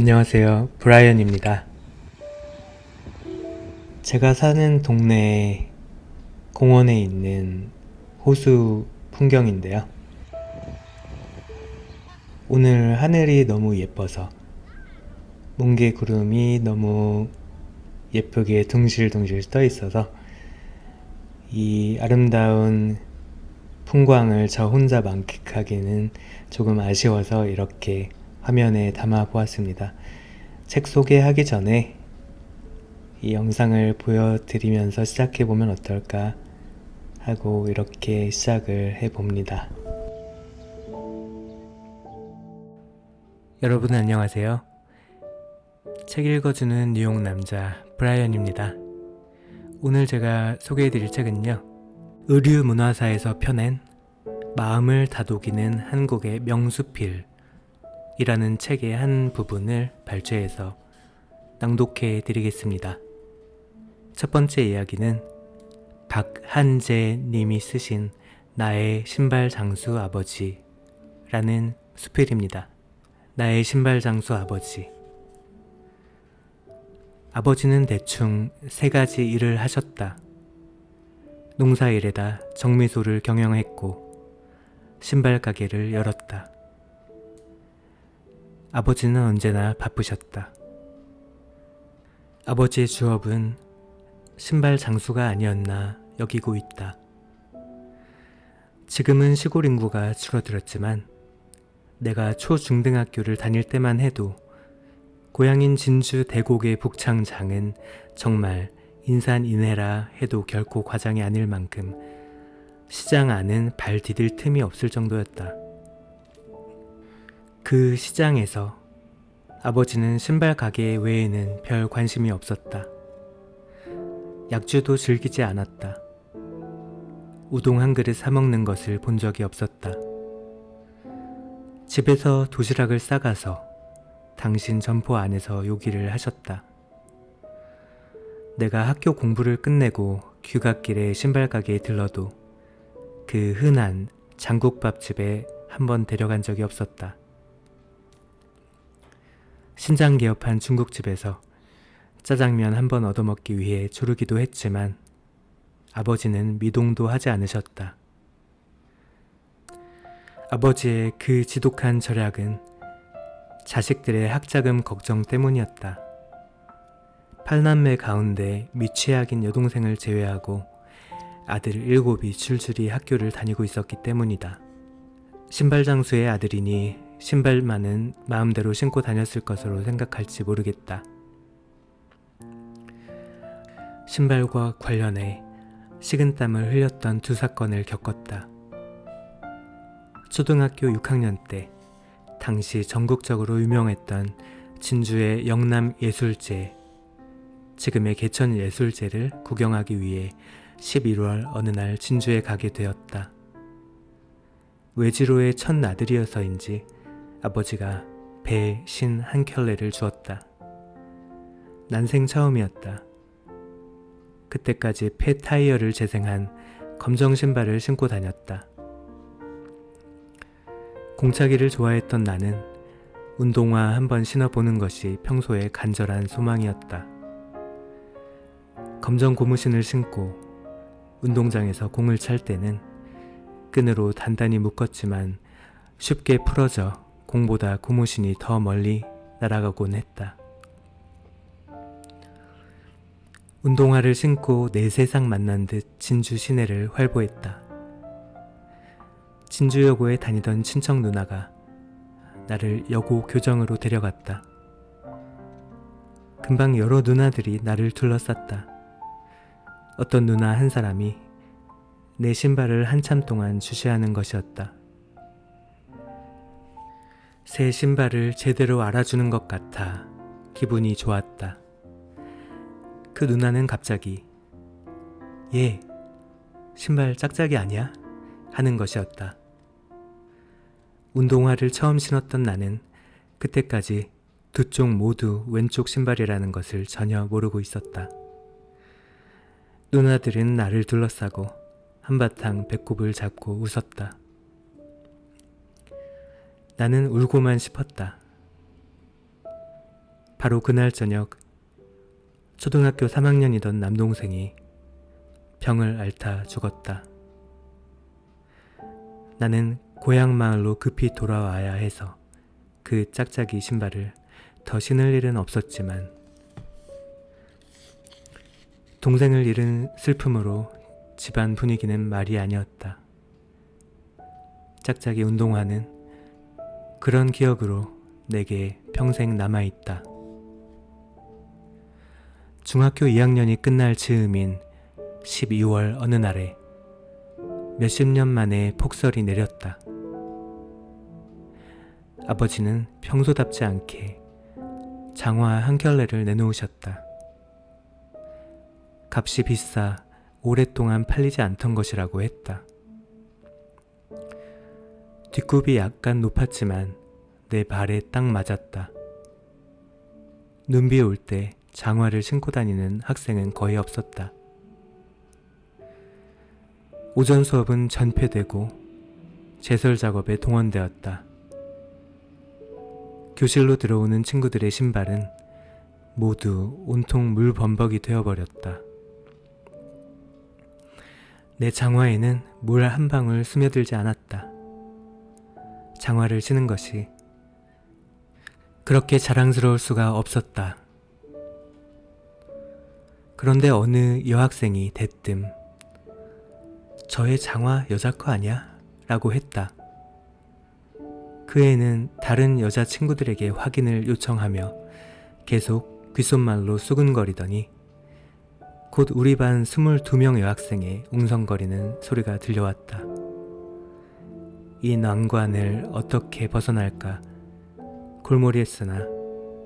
안녕하세요. 브라이언입니다. 제가 사는 동네 공원에 있는 호수 풍경인데요. 오늘 하늘이 너무 예뻐서 뭉게구름이 너무 예쁘게 둥실둥실 떠 있어서 이 아름다운 풍광을 저 혼자 만끽하기는 조금 아쉬워서 이렇게 화면에 담아 보았습니다. 책 소개하기 전에 이 영상을 보여드리면서 시작해보면 어떨까 하고 이렇게 시작을 해봅니다. 여러분 안녕하세요. 책 읽어주는 뉴욕 남자 브라이언입니다. 오늘 제가 소개해드릴 책은요, 의류문화사에서 펴낸 마음을 다독이는 한국의 명수필 이라는 책의 한 부분을 발췌해서 낭독해 드리겠습니다. 첫 번째 이야기는 박한재 님이 쓰신 나의 신발 장수 아버지 라는 수필입니다. 나의 신발 장수 아버지. 아버지는 대충 3가지 일을 하셨다. 농사일에다 정미소를 경영했고 신발 가게를 열었다. 아버지는 언제나 바쁘셨다. 아버지의 주업은 신발 장수가 아니었나 여기고 있다. 지금은 시골 인구가 줄어들었지만 내가 초중등학교를 다닐 때만 해도 고향인 진주 대곡의 북창장은 정말 인산인해라 해도 결코 과장이 아닐 만큼 시장 안은 발 디딜 틈이 없을 정도였다. 그 시장에서 아버지는 신발 가게 외에는 별 관심이 없었다. 약주도 즐기지 않았다. 우동 한 그릇 사 먹는 것을 본 적이 없었다. 집에서 도시락을 싸가서 당신 점포 안에서 요기를 하셨다. 내가 학교 공부를 끝내고 귀갓길에 신발 가게에 들러도 그 흔한 장국밥집에 한번 데려간 적이 없었다. 신장 개업한 중국집에서 짜장면 한번 얻어먹기 위해 조르기도 했지만 아버지는 미동도 하지 않으셨다. 아버지의 그 지독한 절약은 자식들의 학자금 걱정 때문이었다. 8남매 가운데 미취학인 여동생을 제외하고 아들 7이 줄줄이 학교를 다니고 있었기 때문이다. 신발 장수의 아들이니 신발만은 마음대로 신고 다녔을 것으로 생각할지 모르겠다. 신발과 관련해 식은땀을 흘렸던 2 사건을 겪었다. 초등학교 6학년 때 당시 전국적으로 유명했던 진주의 영남예술제, 지금의 개천예술제를 구경하기 위해 11월 어느 날 진주에 가게 되었다. 외지로의 첫 나들이어서인지 아버지가 배에 신 한 켤레를 주었다. 난생 처음이었다. 그때까지 폐 타이어를 재생한 검정 신발을 신고 다녔다. 공차기를 좋아했던 나는 운동화 한번 신어보는 것이 평소의 간절한 소망이었다. 검정 고무신을 신고 운동장에서 공을 찰 때는 끈으로 단단히 묶었지만 쉽게 풀어져 공보다 고무신이 더 멀리 날아가곤 했다. 운동화를 신고 내 세상 만난 듯 진주 시내를 활보했다. 진주여고에 다니던 친척 누나가 나를 여고 교정으로 데려갔다. 금방 여러 누나들이 나를 둘러쌌다. 어떤 누나 한 사람이 내 신발을 한참 동안 주시하는 것이었다. 새 신발을 제대로 알아주는 것 같아 기분이 좋았다. 그 누나는 갑자기 얘 신발 짝짝이 아니야? 하는 것이었다. 운동화를 처음 신었던 나는 그때까지 2쪽 모두 왼쪽 신발이라는 것을 전혀 모르고 있었다. 누나들은 나를 둘러싸고 한바탕 배꼽을 잡고 웃었다. 나는 울고만 싶었다. 바로 그날 저녁 초등학교 3학년이던 남동생이 병을 앓다 죽었다. 나는 고향 마을로 급히 돌아와야 해서 그 짝짝이 신발을 더 신을 일은 없었지만 동생을 잃은 슬픔으로 집안 분위기는 말이 아니었다. 짝짝이 운동화는 그런 기억으로 내게 평생 남아있다. 중학교 2학년이 끝날 즈음인 12월 어느 날에 몇십 년 만에 폭설이 내렸다. 아버지는 평소답지 않게 장화 한 켤레를 내놓으셨다. 값이 비싸 오랫동안 팔리지 않던 것이라고 했다. 뒷굽이 약간 높았지만 내 발에 딱 맞았다. 눈비 올 때 장화를 신고 다니는 학생은 거의 없었다. 오전 수업은 전폐되고 제설 작업에 동원되었다. 교실로 들어오는 친구들의 신발은 모두 온통 물범벅이 되어버렸다. 내 장화에는 물 한 방울 스며들지 않았다. 장화를 신은 것이 그렇게 자랑스러울 수가 없었다. 그런데 어느 여학생이 대뜸 "저의 장화 여자 거 아니야?" 라고 했다. 그 애는 다른 여자 친구들에게 확인을 요청하며 계속 귓속말로 수근거리더니 곧 우리 반 22명 여학생의 웅성거리는 소리가 들려왔다. 이 난관을 어떻게 벗어날까 골몰이했으나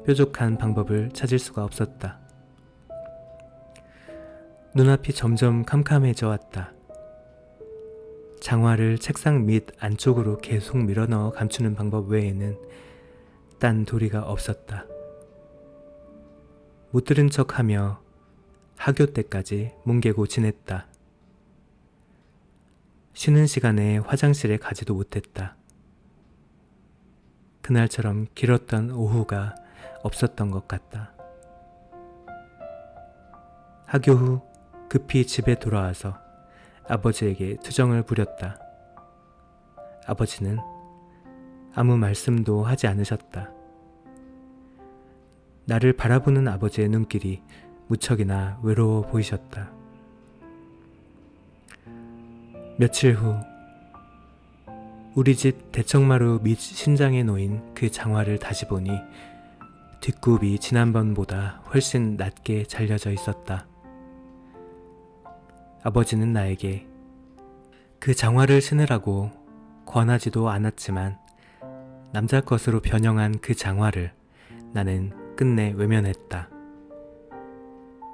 뾰족한 방법을 찾을 수가 없었다. 눈앞이 점점 캄캄해져 왔다. 장화를 책상 밑 안쪽으로 계속 밀어넣어 감추는 방법 외에는 딴 도리가 없었다. 못 들은 척하며 하교 때까지 뭉개고 지냈다. 쉬는 시간에 화장실에 가지도 못했다. 그날처럼 길었던 오후가 없었던 것 같다. 하교 후 급히 집에 돌아와서 아버지에게 투정을 부렸다. 아버지는 아무 말씀도 하지 않으셨다. 나를 바라보는 아버지의 눈길이 무척이나 외로워 보이셨다. 며칠 후 우리 집 대청마루 밑 신장에 놓인 그 장화를 다시 보니 뒷굽이 지난번보다 훨씬 낮게 잘려져 있었다. 아버지는 나에게 그 장화를 신으라고 권하지도 않았지만 남자 것으로 변형한 그 장화를 나는 끝내 외면했다.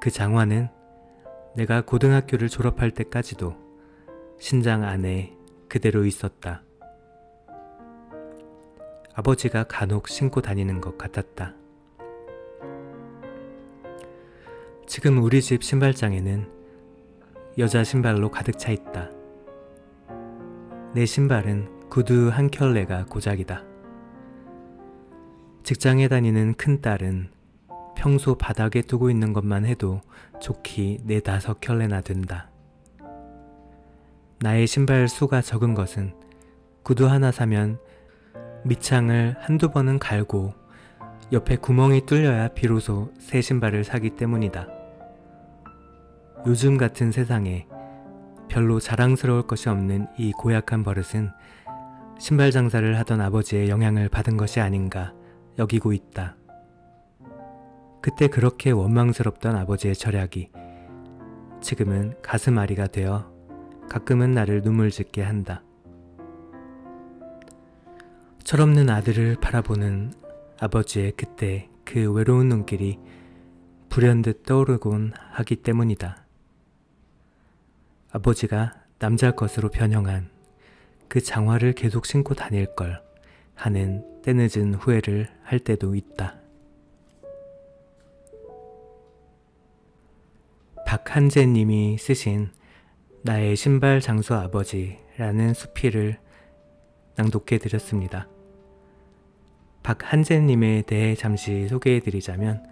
그 장화는 내가 고등학교를 졸업할 때까지도 신장 안에 그대로 있었다. 아버지가 간혹 신고 다니는 것 같았다. 지금 우리 집 신발장에는 여자 신발로 가득 차 있다. 내 신발은 구두 한 켤레가 고작이다. 직장에 다니는 큰딸은 평소 바닥에 두고 있는 것만 해도 좋기 4-5켤레나 된다. 나의 신발 수가 적은 것은 구두 하나 사면 밑창을 한두 번은 갈고 옆에 구멍이 뚫려야 비로소 새 신발을 사기 때문이다. 요즘 같은 세상에 별로 자랑스러울 것이 없는 이 고약한 버릇은 신발 장사를 하던 아버지의 영향을 받은 것이 아닌가 여기고 있다. 그때 그렇게 원망스럽던 아버지의 절약이 지금은 가슴앓이가 되어 가끔은 나를 눈물 짓게 한다. 철없는 아들을 바라보는 아버지의 그때 그 외로운 눈길이 불현듯 떠오르곤 하기 때문이다. 아버지가 남자 것으로 변형한 그 장화를 계속 신고 다닐 걸 하는 때늦은 후회를 할 때도 있다. 박한재님이 쓰신 나의 신발 장수 아버지라는 수필을 낭독해 드렸습니다. 박한재님에 대해 잠시 소개해드리자면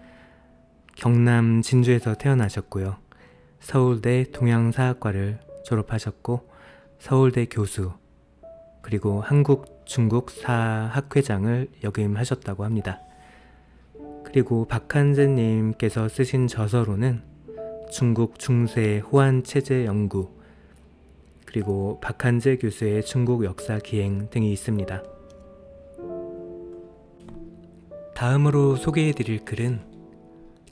경남 진주에서 태어나셨고요. 서울대 동양사학과를 졸업하셨고 서울대 교수 그리고 한국-중국사학회장을 역임하셨다고 합니다. 그리고 박한재님께서 쓰신 저서로는 중국 중세 호안 체제 연구 그리고 박한재 교수의 중국 역사 기행 등이 있습니다. 다음으로 소개해드릴 글은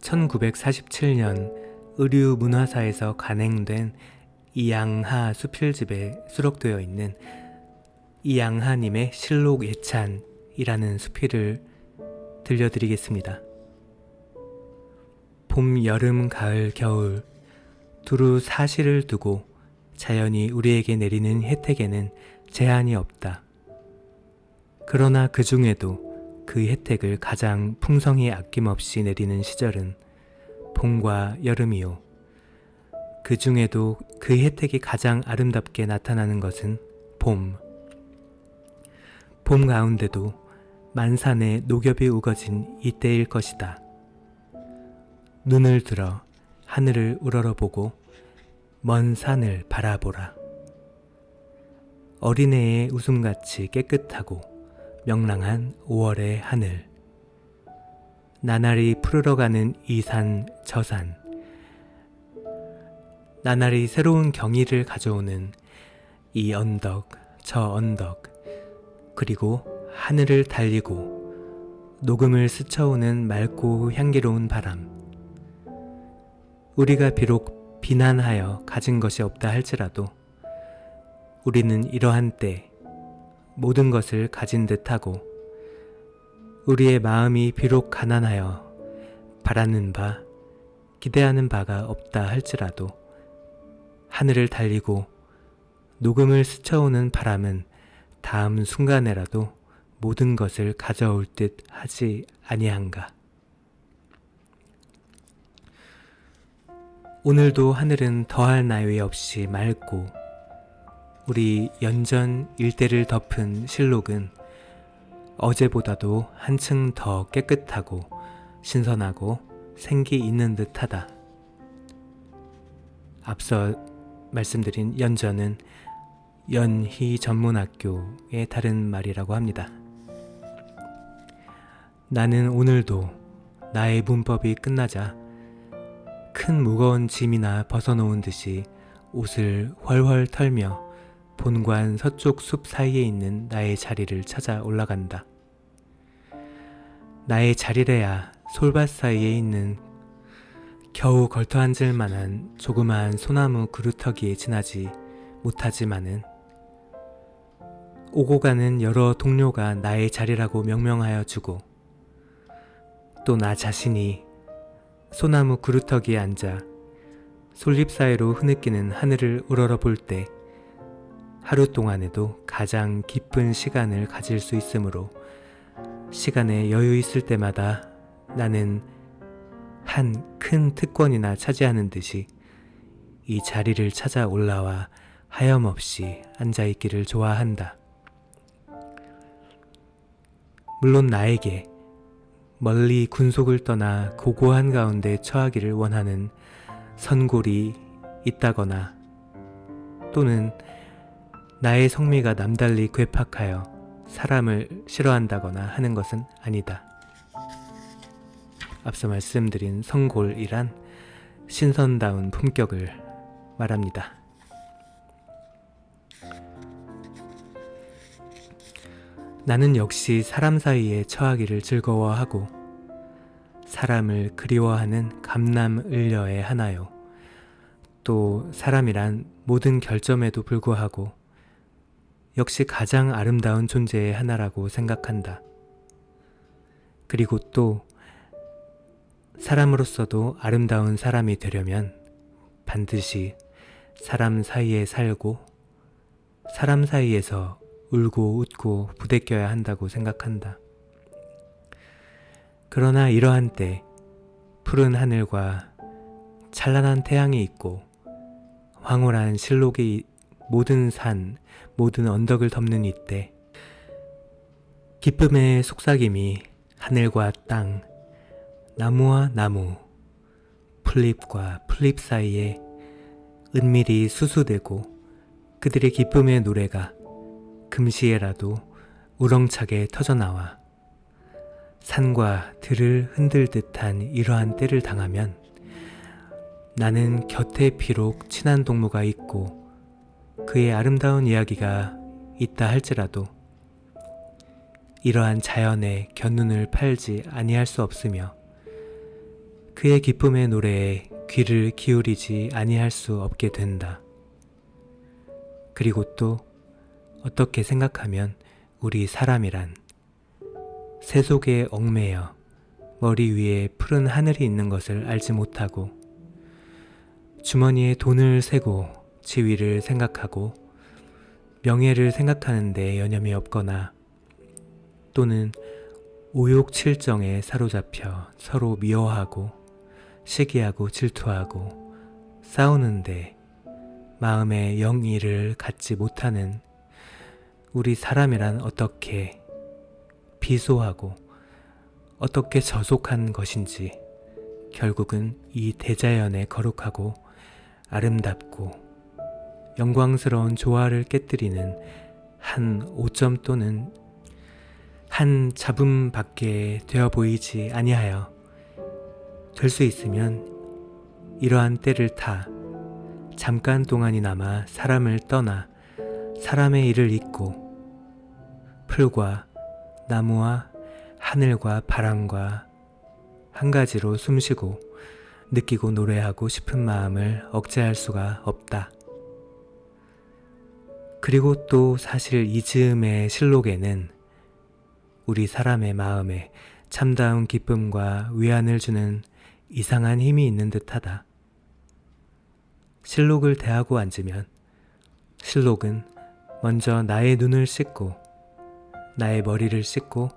1947년 의류문화사에서 간행된 이양하 수필집에 수록되어 있는 이양하님의 실록 예찬이라는 수필을 들려드리겠습니다. 봄, 여름, 가을, 겨울 두루 사시를 두고 자연이 우리에게 내리는 혜택에는 제한이 없다. 그러나 그 중에도 그 혜택을 가장 풍성히 아낌없이 내리는 시절은 봄과 여름이요. 그 중에도 그 혜택이 가장 아름답게 나타나는 것은 봄. 봄 가운데도 만산에 녹엽이 우거진 이때일 것이다. 눈을 들어 하늘을 우러러보고 먼 산을 바라보라. 어린애의 웃음같이 깨끗하고 명랑한 5월의 하늘. 나날이 푸르러가는 이 산 저 산. 나날이 새로운 경의를 가져오는 이 언덕 저 언덕. 그리고 하늘을 달리고 녹음을 스쳐오는 맑고 향기로운 바람. 우리가 비록 비난하여 가진 것이 없다 할지라도 우리는 이러한 때 모든 것을 가진 듯하고 우리의 마음이 비록 가난하여 바라는 바, 기대하는 바가 없다 할지라도 하늘을 달리고 녹음을 스쳐오는 바람은 다음 순간에라도 모든 것을 가져올 듯 하지 아니한가. 오늘도 하늘은 더할 나위 없이 맑고 우리 연전 일대를 덮은 실록은 어제보다도 한층 더 깨끗하고 신선하고 생기 있는 듯하다. 앞서 말씀드린 연전은 연희전문학교의 다른 말이라고 합니다. 나는 오늘도 나의 문법이 끝나자 큰 무거운 짐이나 벗어놓은 듯이 옷을 훨훨 털며 본관 서쪽 숲 사이에 있는 나의 자리를 찾아 올라간다. 나의 자리래야 솔밭 사이에 있는 겨우 걸터앉을 만한 조그마한 소나무 그루터기에 지나지 못하지만은 오고 가는 여러 동료가 나의 자리라고 명명하여 주고 또 나 자신이 소나무 그루터기에 앉아 솔잎 사이로 흐느끼는 하늘을 우러러볼 때 하루 동안에도 가장 기쁜 시간을 가질 수 있으므로 시간에 여유 있을 때마다 나는 한 큰 특권이나 차지하는 듯이 이 자리를 찾아 올라와 하염없이 앉아있기를 좋아한다. 물론 나에게 멀리 군속을 떠나 고고한 가운데 처하기를 원하는 선골이 있다거나 또는 나의 성미가 남달리 괴팍하여 사람을 싫어한다거나 하는 것은 아니다. 앞서 말씀드린 성골이란 신선다운 품격을 말합니다. 나는 역시 사람 사이에 처하기를 즐거워하고 사람을 그리워하는 감남을녀의 하나요. 또 사람이란 모든 결점에도 불구하고 역시 가장 아름다운 존재의 하나라고 생각한다. 그리고 또 사람으로서도 아름다운 사람이 되려면 반드시 사람 사이에 살고 사람 사이에서 울고 웃고 부대껴야 한다고 생각한다. 그러나 이러한 때 푸른 하늘과 찬란한 태양이 있고 황홀한 실록이 모든 산, 모든 언덕을 덮는 이때 기쁨의 속삭임이 하늘과 땅, 나무와 나무, 풀잎과 풀잎 사이에 은밀히 수수되고 그들의 기쁨의 노래가 금시에라도 우렁차게 터져나와 산과 들을 흔들 듯한 이러한 때를 당하면 나는 곁에 비록 친한 동무가 있고 그의 아름다운 이야기가 있다 할지라도 이러한 자연에 곁눈을 팔지 아니할 수 없으며 그의 기쁨의 노래에 귀를 기울이지 아니할 수 없게 된다. 그리고 또 어떻게 생각하면 우리 사람이란 새 속에 얽매여 머리 위에 푸른 하늘이 있는 것을 알지 못하고 주머니에 돈을 세고 지위를 생각하고 명예를 생각하는데 여념이 없거나 또는 오욕칠정에 사로잡혀 서로 미워하고 시기하고 질투하고 싸우는데 마음에 영의를 갖지 못하는 우리 사람이란 어떻게 비소하고 어떻게 저속한 것인지 결국은 이 대자연의 거룩하고 아름답고 영광스러운 조화를 깨뜨리는 한 오점 또는 한 잡음밖에 되어 보이지 아니하여 될 수 있으면 이러한 때를 타 잠깐 동안이나마 사람을 떠나 사람의 일을 잊고 풀과 나무와 하늘과 바람과 한 가지로 숨쉬고 느끼고 노래하고 싶은 마음을 억제할 수가 없다. 그리고 또 사실 이 즈음의 실록에는 우리 사람의 마음에 참다운 기쁨과 위안을 주는 이상한 힘이 있는 듯하다. 실록을 대하고 앉으면 실록은 먼저 나의 눈을 씻고 나의 머리를 씻고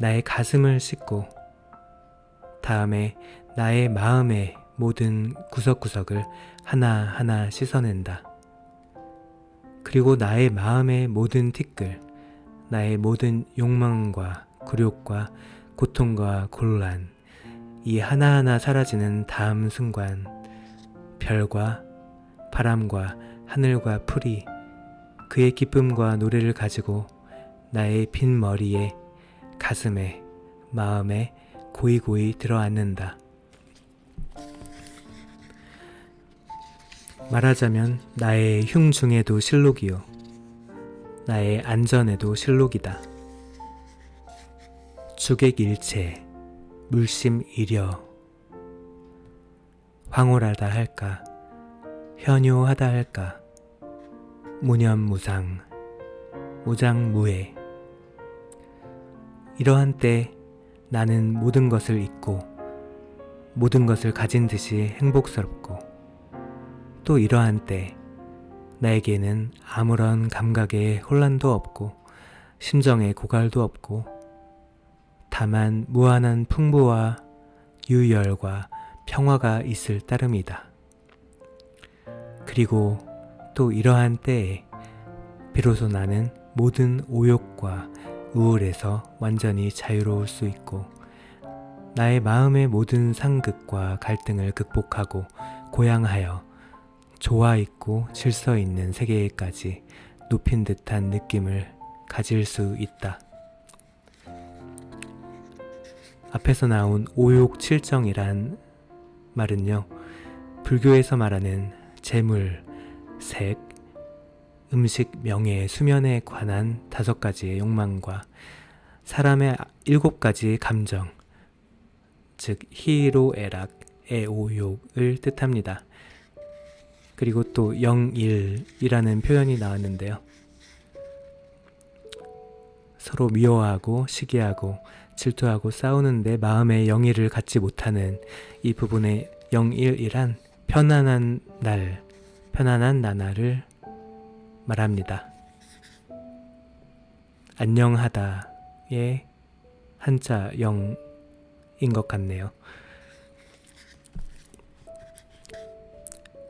나의 가슴을 씻고 다음에 나의 마음의 모든 구석구석을 하나하나 씻어낸다. 그리고 나의 마음의 모든 티끌, 나의 모든 욕망과 굴욕과 고통과 곤란, 이 하나하나 사라지는 다음 순간 별과 바람과 하늘과 풀이 그의 기쁨과 노래를 가지고 나의 빈 머리에 가슴에 마음에 고이고이 들어앉는다. 말하자면 나의 흉중에도 실록이요 나의 안전에도 실록이다. 주객일체 물심이려 황홀하다 할까 현요하다 할까 무념무상 무장무해 이러한 때 나는 모든 것을 잊고 모든 것을 가진 듯이 행복스럽고 또 이러한 때 나에게는 아무런 감각의 혼란도 없고 심정의 고갈도 없고 다만 무한한 풍부와 유열과 평화가 있을 따름이다. 그리고 또 이러한 때에 비로소 나는 모든 오욕과 우울에서 완전히 자유로울 수 있고 나의 마음의 모든 상극과 갈등을 극복하고 고양하여 조화 있고 질서 있는 세계에까지 높인 듯한 느낌을 가질 수 있다. 앞에서 나온 오욕칠정이란 말은요, 불교에서 말하는 재물, 색, 음식, 명예, 수면에 관한 5가지의 욕망과 사람의 7가지 감정, 즉 희로애락, 애오욕을 뜻합니다. 그리고 또 영일이라는 표현이 나왔는데요. 서로 미워하고 시기하고 질투하고 싸우는데 마음의 영일을 갖지 못하는 이 부분의 영일이란 편안한 날, 편안한 나날을 말합니다. 안녕하다의 한자 영인 것 같네요.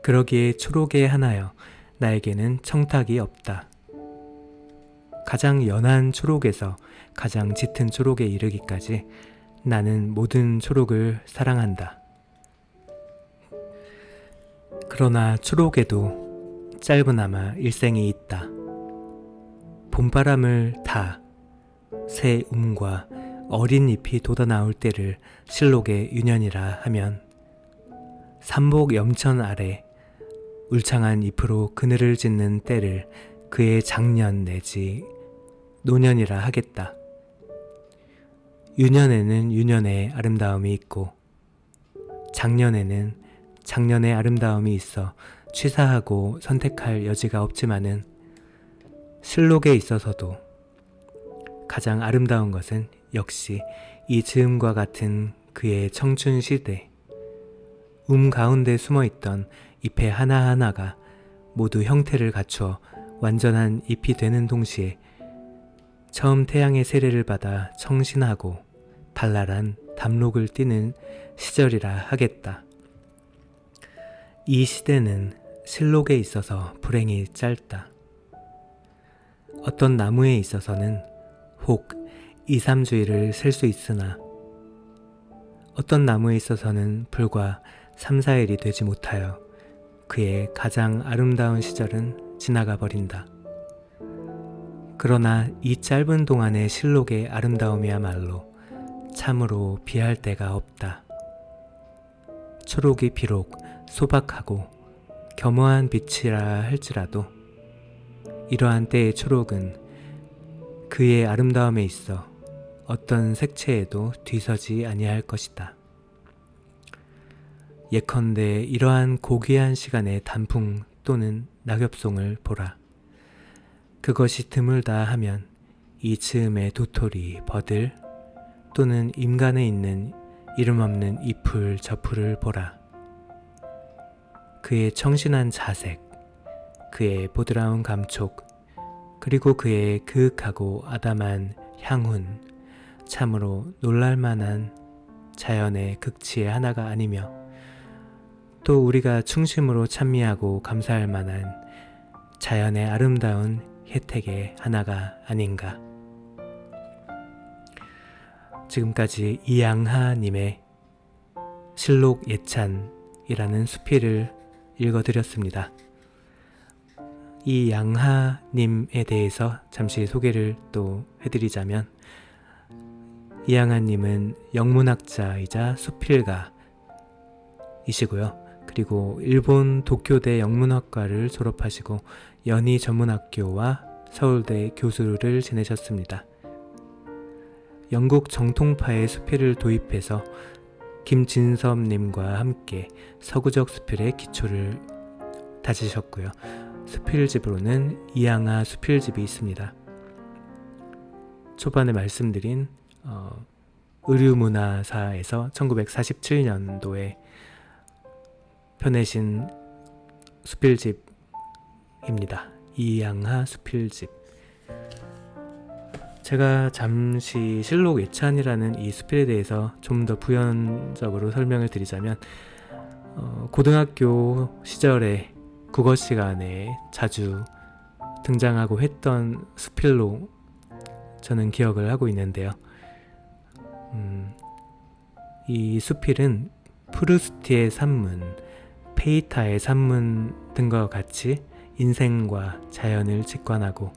그러기에 초록에 하나여 나에게는 청탁이 없다. 가장 연한 초록에서 가장 짙은 초록에 이르기까지 나는 모든 초록을 사랑한다. 그러나 초록에도 짧으나마 일생이 있다. 봄바람을 타 새 움과 어린 잎이 돋아나올 때를 실록의 유년이라 하면 삼복 염천 아래 울창한 잎으로 그늘을 짓는 때를 그의 장년 내지 노년이라 하겠다. 유년에는 유년의 아름다움이 있고 작년에는 작년의 아름다움이 있어 취사하고 선택할 여지가 없지만은 실록에 있어서도 가장 아름다운 것은 역시 이 즈음과 같은 그의 청춘 시대, 가운데 숨어있던 잎의 하나하나가 모두 형태를 갖추어 완전한 잎이 되는 동시에 처음 태양의 세례를 받아 청신하고 발랄한 담록을 띠는 시절이라 하겠다. 이 시대는 실록에 있어서 불행이 짧다. 어떤 나무에 있어서는 혹 2, 3주일을 셀 수 있으나 어떤 나무에 있어서는 불과 3, 4일이 되지 못하여 그의 가장 아름다운 시절은 지나가 버린다. 그러나 이 짧은 동안의 실록의 아름다움이야말로 참으로 비할 데가 없다. 초록이 비록 소박하고 겸허한 빛이라 할지라도 이러한 때의 초록은 그의 아름다움에 있어 어떤 색채에도 뒤서지 아니할 것이다. 예컨대 이러한 고귀한 시간의 단풍 또는 낙엽송을 보라. 그것이 드물다 하면 이 즈음의 도토리, 버들 또는 임간에 있는 이름 없는 이 풀 저 풀을 보라. 그의 청신한 자색, 그의 보드라운 감촉, 그리고 그의 그윽하고 아담한 향훈, 참으로 놀랄만한 자연의 극치의 하나가 아니며 또 우리가 충심으로 찬미하고 감사할 만한 자연의 아름다운 혜택의 하나가 아닌가. 지금까지 이양하님의 실록 예찬이라는 수필을 읽어드렸습니다. 이 양하님에 대해서 잠시 소개를 또 해드리자면 이양하님은 영문학자이자 수필가이시고요. 그리고 일본 도쿄대 영문학과를 졸업하시고 연희 전문학교와 서울대 교수를 지내셨습니다. 영국 정통파의 수필을 도입해서 김진섭님과 함께 서구적 수필의 기초를 다지셨고요. 수필집으로는 이양하 수필집이 있습니다. 초반에 말씀드린 의류문화사에서 1947년도에 펴내신 수필집입니다. 이양하 수필집. 제가 잠시 실록 예찬이라는 이 수필에 대해서 좀 더 부연적으로 설명을 드리자면 고등학교 시절에 국어 시간에 자주 등장하고 했던 수필로 저는 기억을 하고 있는데요. 이 수필은 프루스트의 산문, 페이타의 산문 등과 같이 인생과 자연을 직관하고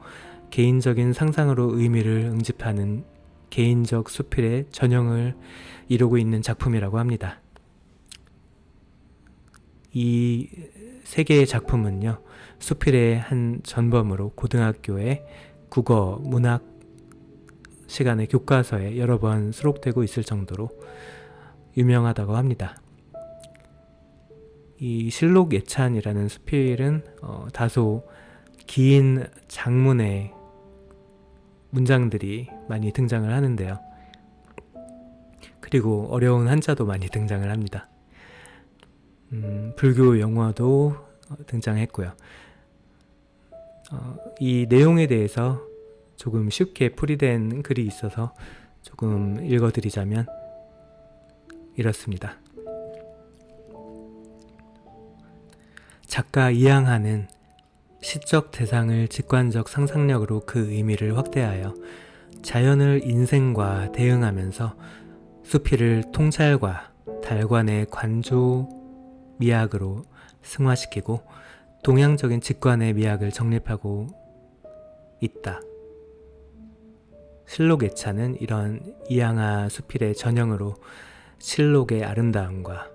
개인적인 상상으로 의미를 응집하는 개인적 수필의 전형을 이루고 있는 작품이라고 합니다. 이 세 개의 작품은요, 수필의 한 전범으로 고등학교의 국어, 문학 시간의 교과서에 여러 번 수록되고 있을 정도로 유명하다고 합니다. 이 실록 예찬이라는 수필은 다소 긴 장문의 문장들이 많이 등장을 하는데요. 그리고 어려운 한자도 많이 등장을 합니다. 불교 영어도 등장했고요. 이 내용에 대해서 조금 쉽게 풀이된 글이 있어서 조금 읽어드리자면 이렇습니다. 작가 이양하는 시적 대상을 직관적 상상력으로 그 의미를 확대하여 자연을 인생과 대응하면서 수필을 통찰과 달관의 관조 미학으로 승화시키고 동양적인 직관의 미학을 정립하고 있다. 실록애차는 이런 이양하 수필의 전형으로 실록의 아름다움과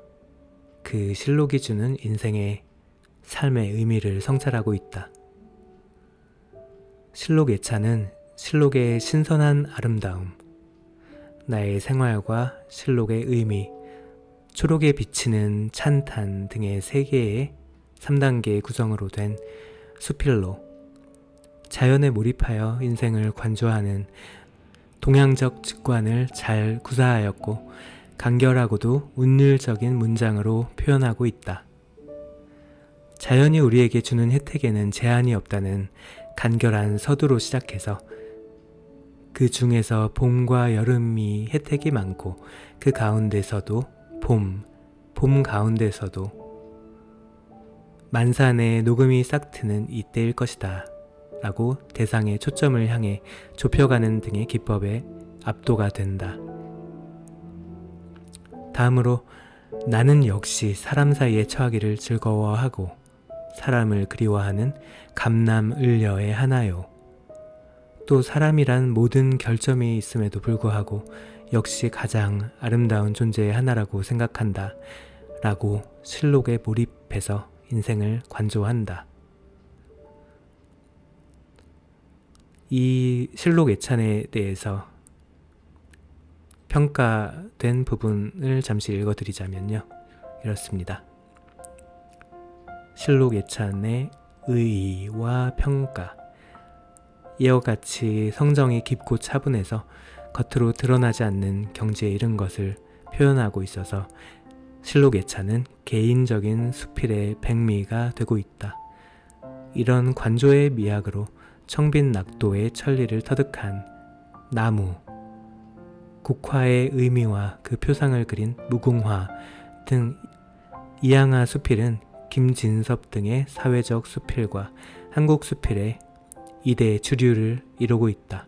그 실록이 주는 인생의 삶의 의미를 성찰하고 있다. 실록애차는 실록의 신선한 아름다움, 나의 생활과 실록의 의미, 초록에 비치는 찬탄 등의 3개의 3단계 구성으로 된 수필로 자연에 몰입하여 인생을 관조하는 동양적 직관을 잘 구사하였고 간결하고도 운율적인 문장으로 표현하고 있다. 자연이 우리에게 주는 혜택에는 제한이 없다는 간결한 서두로 시작해서 그 중에서 봄과 여름이 혜택이 많고 그 가운데서도 봄 가운데서도 만산의 녹음이 싹 트는 이때일 것이다 라고 대상의 초점을 향해 좁혀가는 등의 기법에 압도가 된다. 다음으로 나는 역시 사람 사이에 처하기를 즐거워하고 사람을 그리워하는 감남을려의 하나요. 또 사람이란 모든 결점이 있음에도 불구하고 역시 가장 아름다운 존재의 하나라고 생각한다 라고 실록에 몰입해서 인생을 관조한다. 이 실록 애찬에 대해서 평가된 부분을 잠시 읽어드리자면요. 이렇습니다. 실록 애찬의 의의와 평가. 이와 같이 성정이 깊고 차분해서 겉으로 드러나지 않는 경지에 이른 것을 표현하고 있어서 실록 애찬은 개인적인 수필의 백미가 되고 있다. 이런 관조의 미학으로 청빈 낙도의 천리를 터득한 나무, 국화의 의미와 그 표상을 그린 무궁화 등 이양하 수필은 김진섭 등의 사회적 수필과 한국 수필의 2대 주류를 이루고 있다.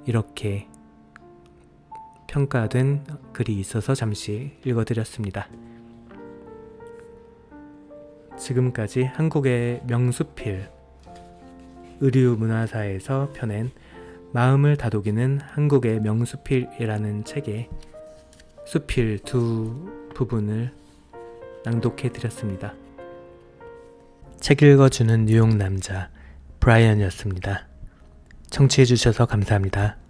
이렇게 평가된 글이 있어서 잠시 읽어드렸습니다. 지금까지 한국의 명수필 의류문화사에서 펴낸 마음을 다독이는 한국의 명수필이라는 책의 수필 2 부분을 낭독해 드렸습니다. 책 읽어주는 뉴욕 남자 브라이언이었습니다. 청취해 주셔서 감사합니다.